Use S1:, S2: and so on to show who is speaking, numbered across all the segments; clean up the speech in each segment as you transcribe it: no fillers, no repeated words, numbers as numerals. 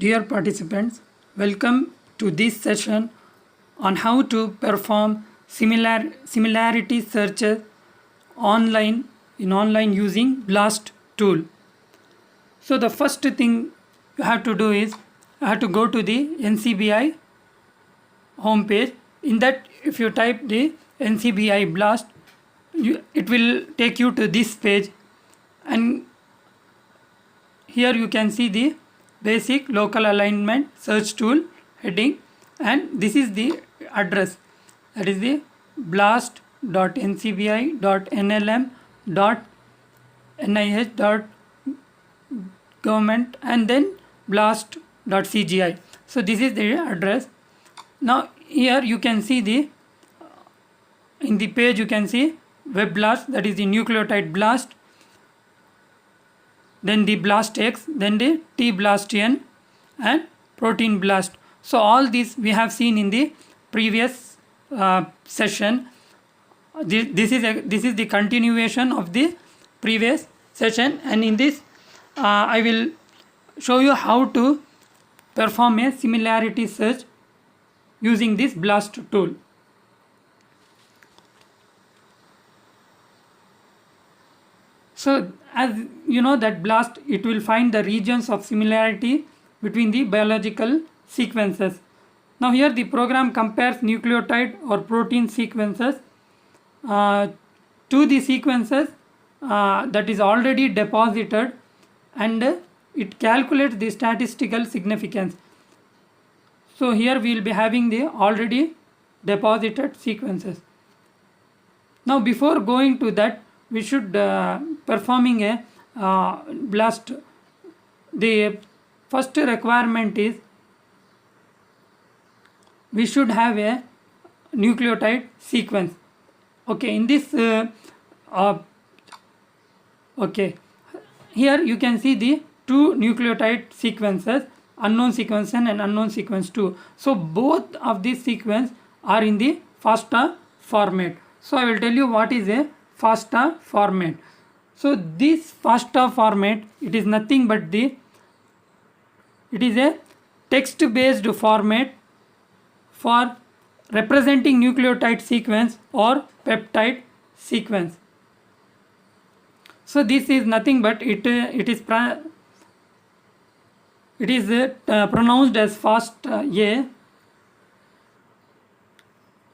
S1: Dear participants, welcome to this session on how to perform similarity searches online using BLAST tool. So the first thing you have to do is you have to go to the NCBI homepage. In that, if you type the NCBI BLAST, it will take you to this page, and here you can see the basic local alignment search tool heading, and this is the address, that is the blast.ncbi.nlm.nih.government and then blast.cgi. So this is the address. Now here you can see in the page you can see web blast, that is the nucleotide blast, then the BLASTX, then the T-BLASTN and protein blast. So all these we have seen in the previous session. This is the continuation of the previous session, and in this I will show you how to perform a similarity search using this BLAST tool. So as you know that BLAST, it will find the regions of similarity between the biological sequences. Now here the program compares nucleotide or protein sequences to the sequences that is already deposited, and it calculates the statistical significance. So here we will be having the already deposited sequences. Now before going to that, we should performing a BLAST. The first requirement is we should have a nucleotide sequence. Okay, in this here you can see the two nucleotide sequences, unknown sequence 1 and unknown sequence 2. So both of these sequence are in the FASTA format. So I will tell you what is a FASTA format. So this FASTA format, it is nothing but it is a text based format for representing nucleotide sequence or peptide sequence. So this is nothing but it is pronounced as FASTA,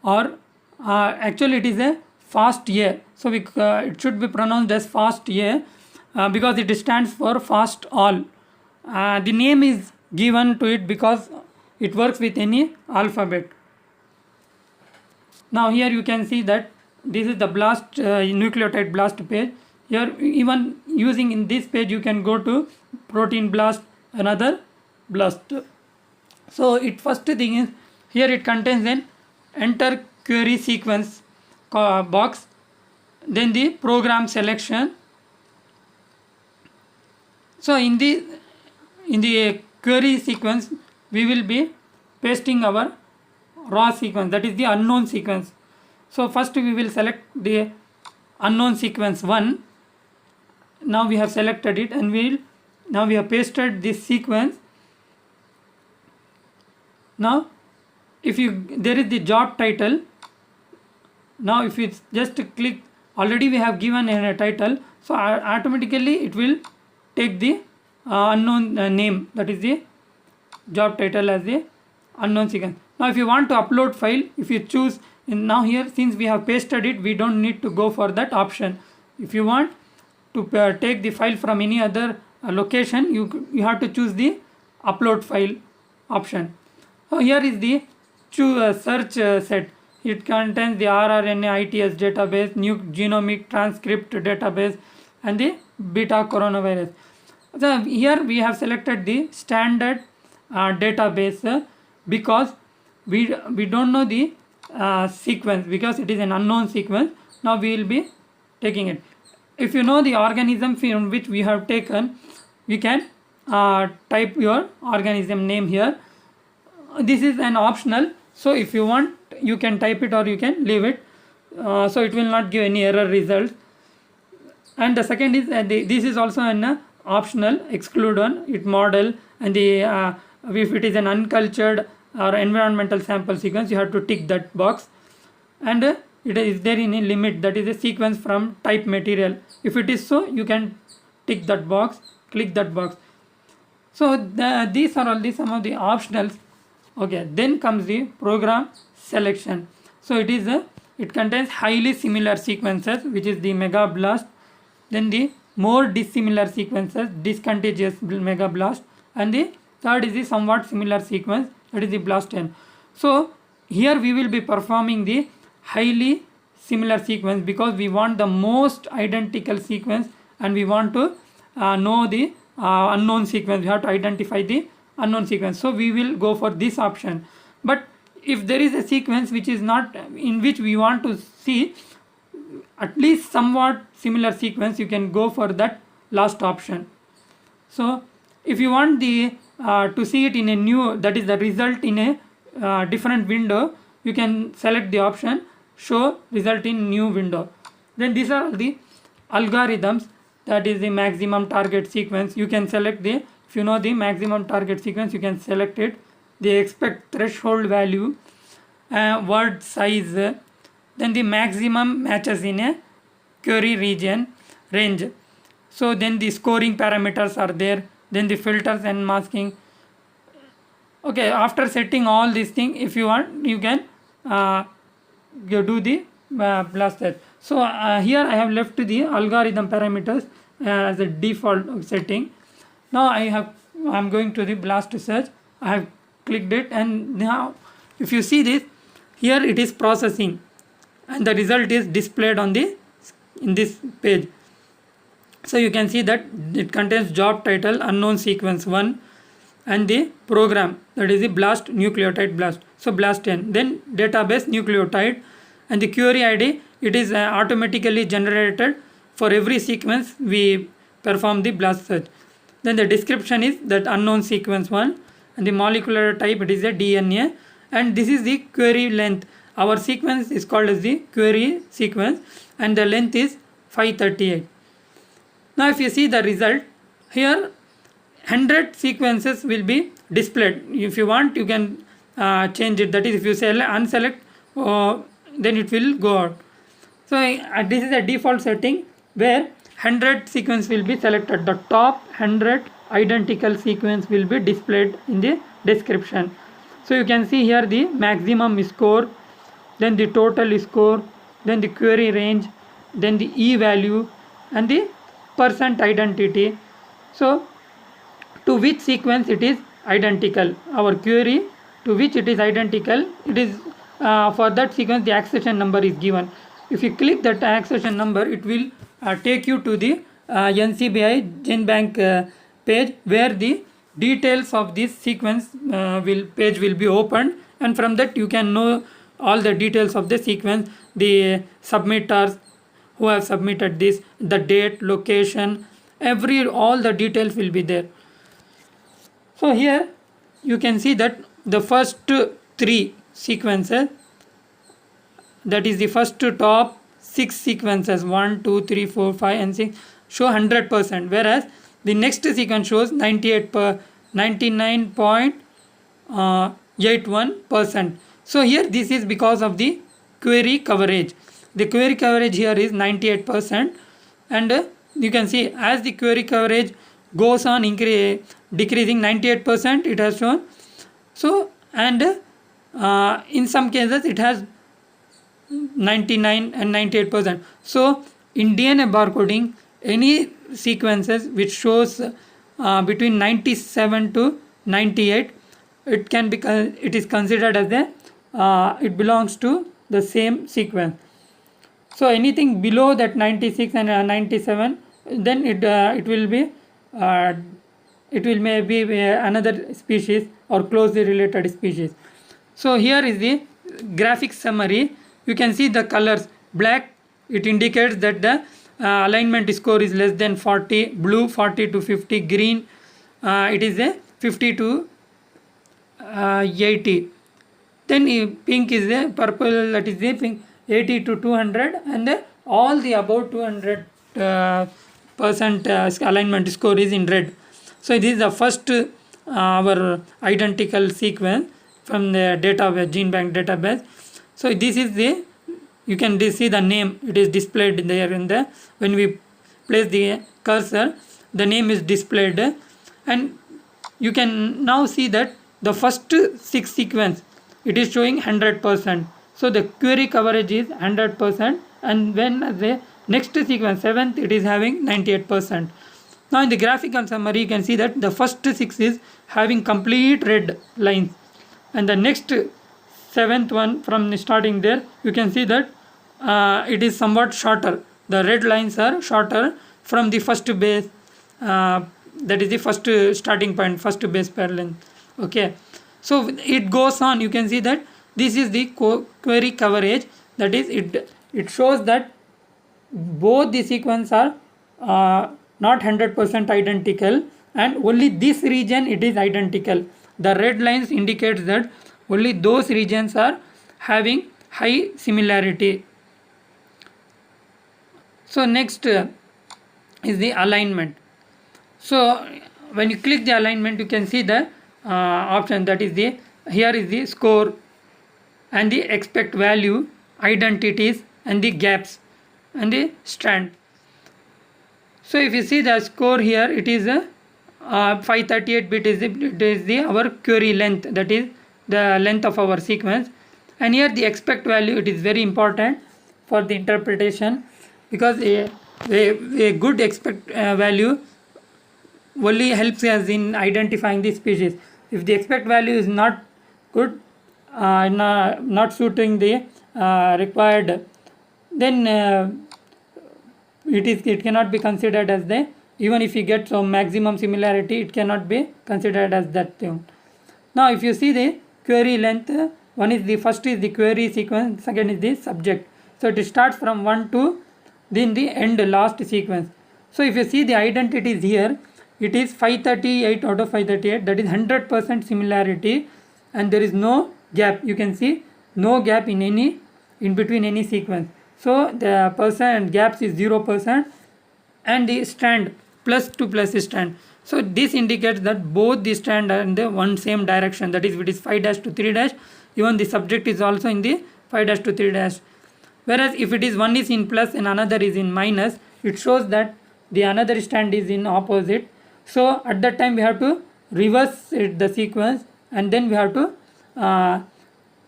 S1: or actually it is a FASTA. So it should be pronounced as FASTA because it stands for fast all. The name is given to it because it works with any alphabet. Now here you can see that this is the BLAST nucleotide BLAST page. Here even using in this page you can go to protein blast, another BLAST. So first thing is here it contains an enter query sequence box, then the program selection. So in the query sequence we will be pasting our raw sequence, that is the unknown sequence. So first we will select the unknown sequence 1. Now we have selected it, and now we have pasted this sequence. Now there is the job title. Now if you just click, already we have given a title, so automatically it will take the unknown name, that is the job title, as the unknown sequence. Now if you want to upload file, if you choose, now here since we have pasted it, we don't need to go for that option. If you want to take the file from any other location, you have to choose the upload file option. So here is the search set. It contains the rRNA ITS database, new genomic transcript database, and the beta coronavirus. So here we have selected the standard database because we don't know the sequence, because it is an unknown sequence. Now we will be taking it. If you know the organism from which we have taken, you can type your organism name here. This is an optional, so if you want you can type it or you can leave it, so it will not give any error results. And the second is this is also an optional exclude one, it model, and the if it is an uncultured or environmental sample sequence, you have to tick that box. And it is there in a limit, that is a sequence from type material. If it is so, you can tick that box, click that box. So these are all some of the optionals. Okay, then comes the program selection. So it contains highly similar sequences, which is the megablast. Then the more dissimilar sequences, discontinuous megablast. And the third is the somewhat similar sequence, that is the blast10. So here we will be performing the highly similar sequence because we want the most identical sequence, and we want to know the unknown sequence. We have to identify the unknown sequence. So we will go for this option. But if there is a sequence which is not, in which we want to see at least somewhat similar sequence, you can go for that last option. So if you want the to see it in a new, that is the result in a different window, you can select the option show result in new window. Then these are the algorithms, that is the maximum target sequence. You can select the, if you know the maximum target sequence, you can select it. The expect threshold value, word size, then the maximum matches in a query range. So then the scoring parameters are there, then the filters and masking. Okay, after setting all these things, if you want, you can you do the blast test. So here I have left the algorithm parameters as a default setting. Now I'm going to the blast search. I have clicked it, and now if you see this, here it is processing, and the result is displayed on the in this page. So you can see that it contains job title unknown sequence 1 and the program, that is the blast nucleotide blast. So blast10, then database nucleotide, and the query ID, it is automatically generated for every sequence we perform the blast search. Then the description is that unknown sequence 1, and the molecular type, it is a DNA, and this is the query length. Our sequence is called as the query sequence, and the length is 538. Now if you see the result, here 100 sequences will be displayed. If you want, you can change it, that is if you unselect, then it will go out. So this is a default setting where 100 sequence will be selected. The top 100 identical sequence will be displayed in the description. So you can see here the maximum score, then the total score, then the query range, then the E value, and the percent identity. So to which sequence it is identical, our query to which it is identical, it is for that sequence the accession number is given. If you click that accession number, it will take you to the NCBI GenBank page, where the details of this sequence page will be opened, and from that you can know all the details of the sequence, the submitters who have submitted this, the date, location, all the details will be there. So here you can see that the first 3 sequences, that is the first top 6 sequences 1, 2, 3, 4, 5 and 6 show 100%, whereas the next sequence shows 99.81%. So here this is because of the query coverage. The query coverage here is 98%, and you can see as the query coverage goes on decreasing, 98% it has shown. So and in some cases it has 99 and 98%. So in DNA barcoding, any sequences which shows between 97 to 98, it is considered as it belongs to the same sequence. So anything below that 96 and 97, then it will be maybe another species or closely related species. So here is the graphic summary. You can see the colors. Black, it indicates that the alignment score is less than 40. Blue 40 to 50. Green, it is a 50 to 80. Then pink is a purple, that is the pink 80 to 200, and all the above 200 percent alignment score is in red. So this is the first our identical sequence from the database, gene bank database. So this is the, you can see the name, it is displayed there in the, when we place the cursor, the name is displayed, and you can now see that the first 6 sequence, it is showing 100%. So the query coverage is 100%, and when the next sequence 7th, it is having 98%. Now in the graphical summary, you can see that the first 6 is having complete red lines, and the next 7th one from starting there, you can see that it is somewhat shorter. The red lines are shorter from the first base, that is the first starting point, first base pair length. Okay, so it goes on. You can see that this is the query coverage, that is it shows that both the sequence are not 100% identical, and only this region it is identical. The red lines indicates that only those regions are having high similarity. So next is the alignment. So when you click the alignment, you can see the option, that is the, here is the score and the expect value, identities, and the gaps and the strand. So if you see the score here, it is a 538 bit is the our query length, that is the length of our sequence. And here the expect value, it is very important for the interpretation, because a good expect value only helps us in identifying the species. If the expect value is not good, not suiting the required, then it cannot be considered as the, even if you get some maximum similarity, it cannot be considered as that thing. Now if you see the query length, one is the first is the query sequence, second is the subject. So it starts from 1 to then the end last sequence. So if you see the identities here, it is 538 out of 538, that is 100% similarity, and there is no gap. You can see no gap in between any sequence. So the percent gaps is 0%, and the strand plus to plus strand. So this indicates that both the strand are in the one same direction, that is, if it is 5 dash to 3 dash, even the subject is also in the 5 dash to 3 dash. Whereas if it is one is in plus and another is in minus, it shows that the another strand is in opposite. So at that time we have to reverse the sequence, and then we have to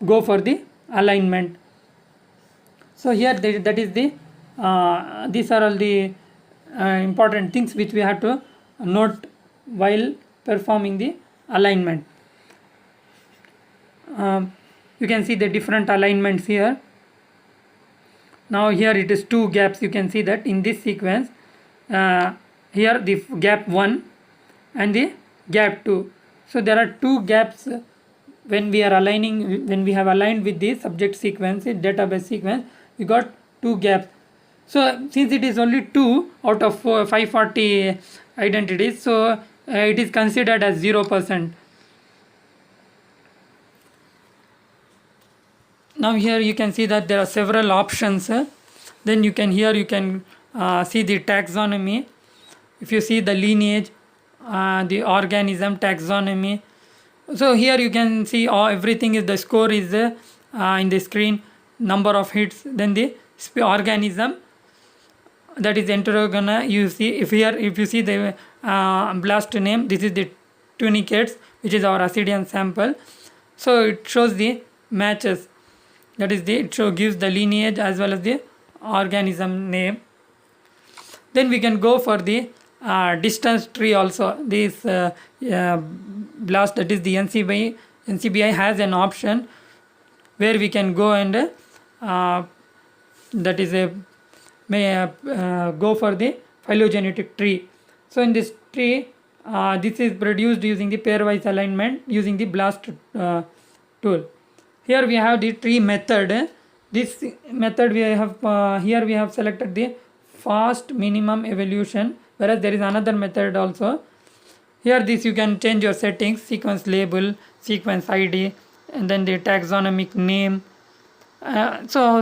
S1: go for the alignment. So here that is the these are all the important things which we have to note while performing the alignment. You can see the different alignments here. Now here it is 2 gaps. You can see that in this sequence, here the gap 1 and the gap 2. So there are 2 gaps when we are aligning, when we have aligned with the subject sequence, database sequence, we got 2 gaps. So since it is only 2 out of 540 identities, so it is considered as 0%. Now here you can see that there are several options. Then you can see the taxonomy. If you see the lineage, the organism taxonomy. So here you can see everything is, the score is in the screen, number of hits, then the organism, that is Enterogona. You see, if you see the blast name, this is the tunicates, which is our Ascidian sample. So it shows the matches, that is it gives the lineage as well as the organism name. Then we can go for the distance tree also. This blast, that is the NCBI has an option where we can go and that is go for the phylogenetic tree. So in this tree, this is produced using the pairwise alignment using the blast tool. Here we have the tree method. This method we have here we have selected the fast minimum evolution, whereas there is another method also. Here this you can change your settings, sequence label, sequence ID, and then the taxonomic name. So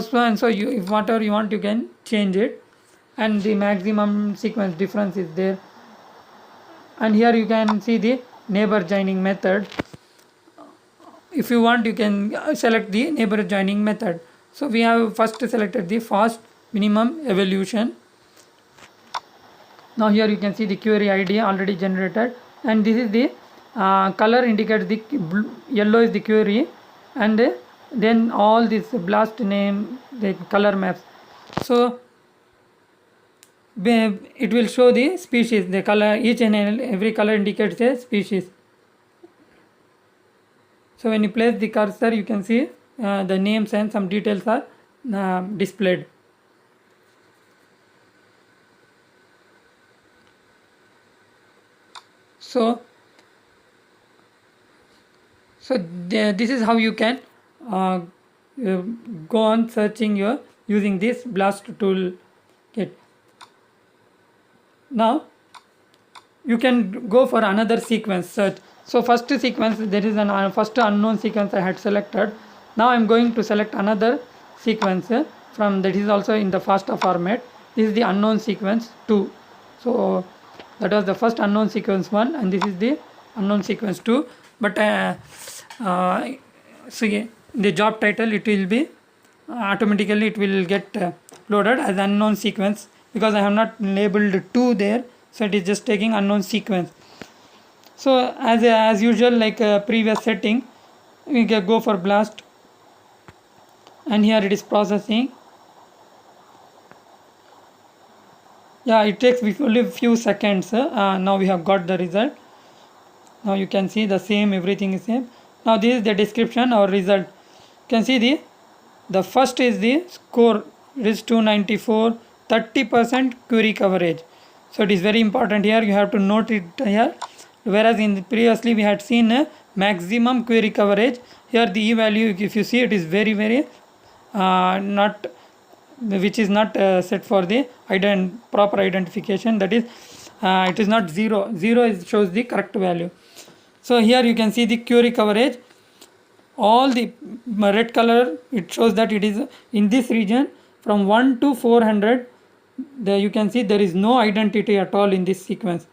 S1: you, if whatever you want, you can change it, and the maximum sequence difference is there. And here you can see the neighbor joining method. If you want, you can select the neighbor joining method. So we have first selected the fast minimum evolution. Now here you can see the query ID already generated, and this is the color indicates the yellow is the query, and then all this BLAST name, the color maps. So it will show the species, the color, each and every color indicates a species. So when you place the cursor, you can see the names and some details are displayed. So this is how you can go on searching using this BLAST tool kit. Now you can go for another sequence search. So first sequence, there is an first unknown sequence I had selected. Now I am going to select another sequence from that is also in the FASTA format. This is the unknown sequence 2. So that was the first unknown sequence 1, and this is the unknown sequence 2. But so the job title, it will be automatically it will get loaded as unknown sequence, because I have not labeled 2 there, so it is just taking unknown sequence. So as usual, like previous setting, we can go for BLAST, and here it is processing. Yeah, it takes only a few seconds. Now we have got the result. Now you can see the same, everything is same. Now this is the description or result. You can see the first is the score, it is 294, 30% query coverage. So it is very important here, you have to note it here. Whereas in previously we had seen maximum query coverage. Here the e value, if you see, it is very not, which is not set for the proper identification. That is, it is not 0. 0 shows the correct value. So here you can see the query coverage. All the red color, it shows that it is in this region from 1 to 400. There you can see there is no identity at all in this sequence.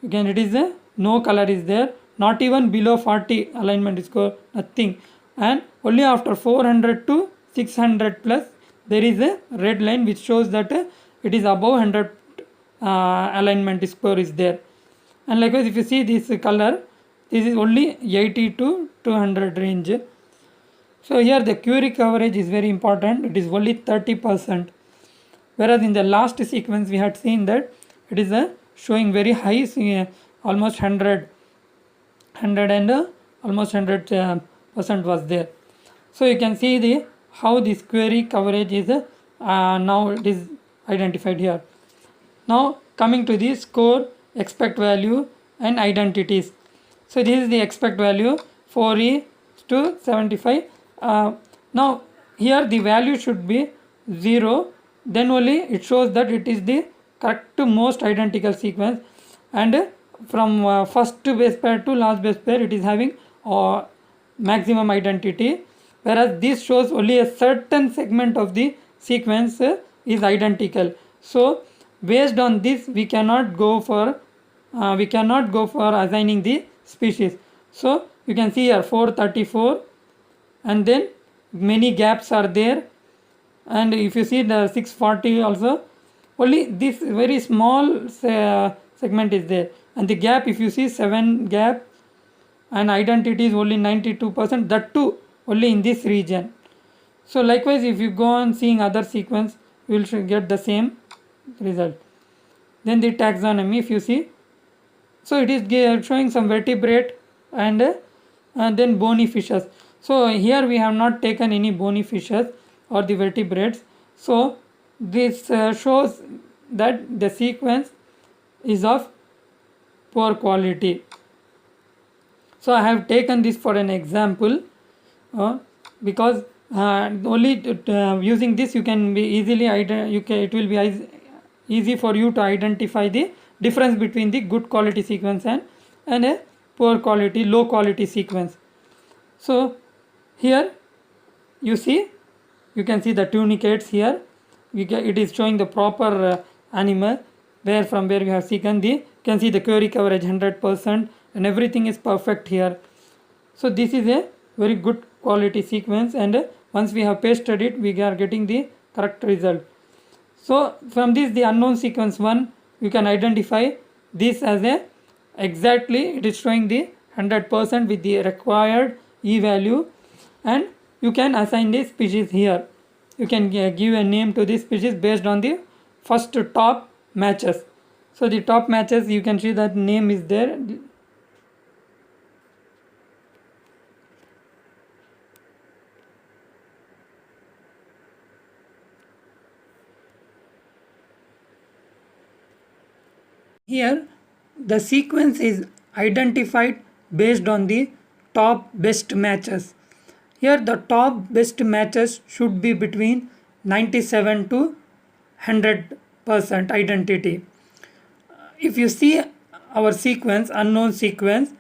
S1: Again, it is no color is there, not even below 40 alignment score, nothing. And only after 400 to 600 plus, there is a red line which shows that it is above 100 alignment score is there. And likewise, if you see this color, this is only 80 to 200 range. So here the query coverage is very important, it is only 30%. Whereas in the last sequence we had seen that it is showing very high, almost 100 and almost 100% was there. So you can see how this query coverage is now it is identified here. Now coming to the score, expect value and identities. So this is the expect value 4e to 75. Now here the value should be 0, then only it shows that it is the correct most identical sequence, and from first base pair to last base pair it is having maximum identity, whereas this shows only a certain segment of the sequence is identical. So based on this we cannot go for assigning the species. So you can see here 434, and then many gaps are there, and if you see the 640 also, only this very small segment is there, and the gap, if you see 7 gap, and identity is only 92%, that too only in this region. So likewise, if you go on seeing other sequence, you will get the same result. Then the taxonomy, if you see, so it is showing some vertebrate and then bony fishes. So here we have not taken any bony fishes or the vertebrates. So this shows that the sequence is of poor quality. So I have taken this for an example because only using this you can be easily it will be easy for you to identify the difference between the good quality sequence and a poor quality, low quality sequence. So here you can see the tunicates here. It is showing the proper animal from where we have sequenced you can see the query coverage 100%, and everything is perfect here. So this is a very good quality sequence, and once we have pasted it, we are getting the correct result. So from this, the unknown sequence 1, you can identify this as a exactly it is showing the 100% with the required E value, and you can assign the species here. You can give a name to this species based on the first top matches. So the top matches, you can see that name is there. Here the sequence is identified based on the top best matches. Here the top best matches should be between 97 to 100% identity. If you see our sequence, unknown sequence,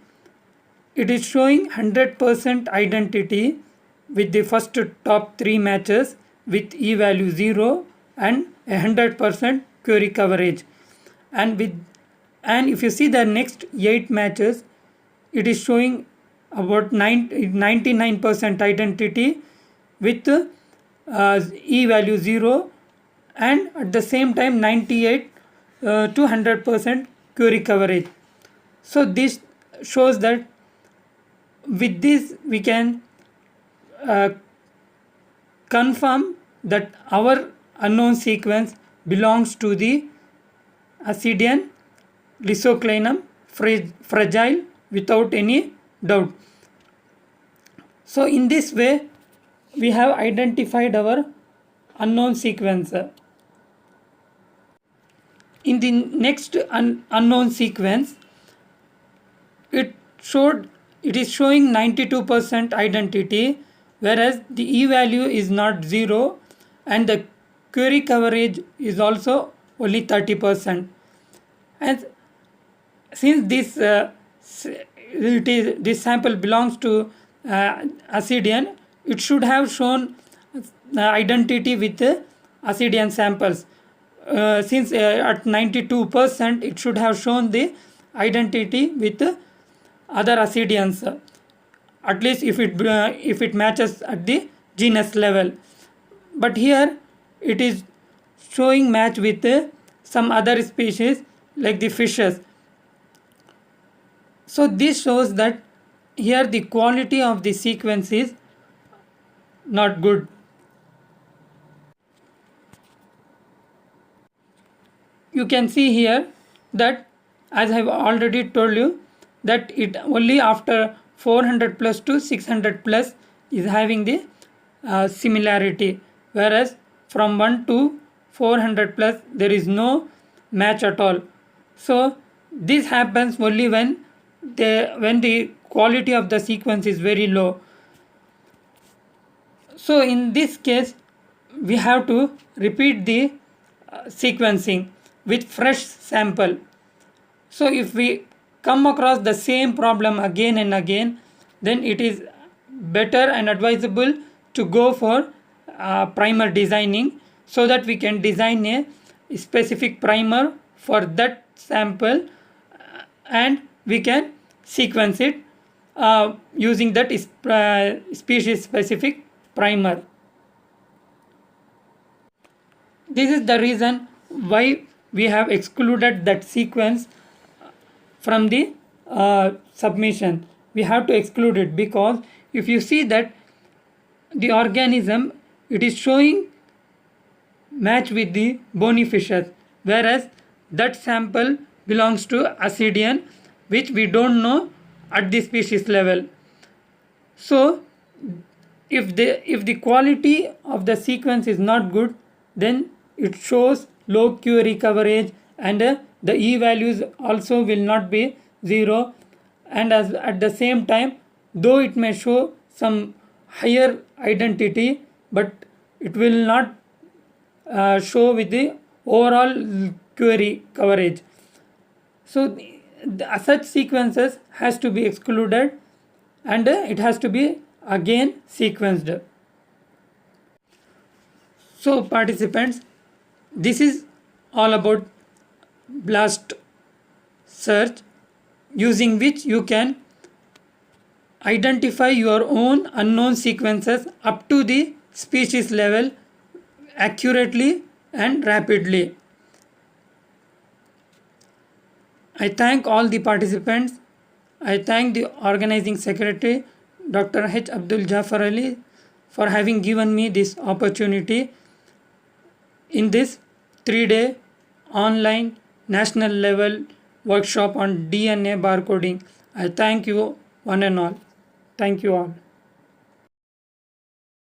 S1: it is showing 100% identity with the first top 3 matches with E value 0 and 100% query coverage. And if you see the next 8 matches, it is showing about 99% identity with E value 0, and at the same time 98 to 100% query coverage. So this shows that with this we can confirm that our unknown sequence belongs to the Ascidian Lysoclinum fragile without any doubt. So in this way we have identified our unknown sequence. In the next unknown sequence, it is showing 92% identity, whereas the E value is not 0 and the query coverage is also only 30%. And since this sample belongs to Ascidian, it should have shown identity with Ascidian samples. Since at 92%, it should have shown the identity with other Ascidians, at least if it matches at the genus level. But here it is showing match with some other species like the fishes. So this shows that here the quality of the sequence is not good. You can see here that, as I have already told you, that it only after 400 plus to 600 plus is having the similarity, whereas from 1 to 400 plus there is no match at all. So this happens only when the quality of the sequence is very low. So in this case we have to repeat the sequencing with fresh sample. So if we come across the same problem again and again, then it is better and advisable to go for primer designing, so that we can design a specific primer for that sample and we can sequence it using that species specific primer. This is the reason why we have excluded that sequence from the submission. We have to exclude it because if you see that the organism, it is showing match with the bony fishes, whereas that sample belongs to Ascidian, which we don't know at the species level. So if the quality of the sequence is not good, then it shows low query coverage, and the E values also will not be 0, and at the same time, though it may show some higher identity, but it will not show with the overall query coverage. So such sequences has to be excluded, and it has to be again sequenced. So participants, this is all about BLAST search. using which you can identify your own unknown sequences up to the species level accurately and rapidly. I thank all the participants. I thank the organizing secretary, Dr. H. Abdul Jafar Ali, for having given me this opportunity in this 3-day online national level workshop on DNA barcoding. I thank you one and all. Thank you all.